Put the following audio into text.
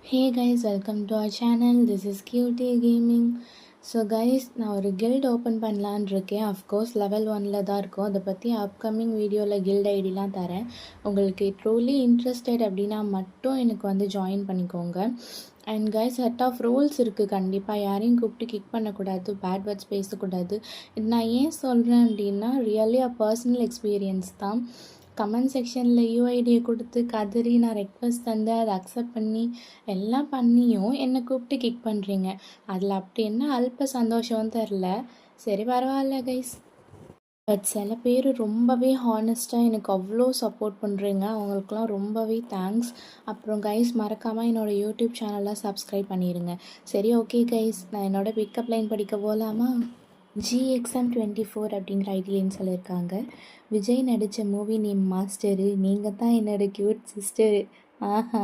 Hey guys, welcome to our channel. This is QT Gaming. So guys, நான் ஒரு guilt open பண்ணலான் இருக்கேன். Of course level 1ல் தான் இருக்கும். அதை பற்றி அப்கமிங் வீடியோவில் கில்ட் ஐடிலாம் தரேன். உங்களுக்கு ட்ரூலி இன்ட்ரெஸ்டட் அப்படின்னா மட்டும் எனக்கு வந்து ஜாயின் பண்ணிக்கோங்க. And guys, set of rules இருக்குது. கண்டிப்பாக யாரையும் கூப்பிட்டு கிக் பண்ணக்கூடாது, பேட் வேர்ட்ஸ் பேசக்கூடாது. இது நான் ஏன் சொல்கிறேன் அப்படின்னா, ரியலி அ பர்சனல் எக்ஸ்பீரியன்ஸ் தான். கமெண்ட் செக்ஷனில் யூஐடியை கொடுத்து கதறி நான் ரெக்வஸ்ட் தந்து அதை அக்செப்ட் பண்ணி எல்லாம் பண்ணியும் என்னை கூப்பிட்டு கிக் பண்ணுறீங்க. அதில் அப்படி என்ன அல்ப சந்தோஷம்னு தெரில. சரி, பரவாயில்ல கைஸ். பட் சில பேர் ரொம்பவே ஹானஸ்ட்டாக எனக்கு அவ்வளோ சப்போர்ட் பண்ணுறீங்க. அவங்களுக்குலாம் ரொம்பவே தேங்க்ஸ். அப்புறம் கைஸ், மறக்காமல் என்னோடய யூடியூப் சேனலை சப்ஸ்கிரைப் பண்ணிடுங்க. சரி, ஓகே கைஸ், நான் என்னோடய பிக்கப் லைன் படிக்க போகலாமா? GXM24 அப்படிங்கிற ஐடியின்னு சொல்லியிருக்காங்க. விஜய் நடித்த மூவி நேம் மாஸ்டரு, நீங்கள் தான் என்னோடய க்யூட் சிஸ்டரு. ஆஹா.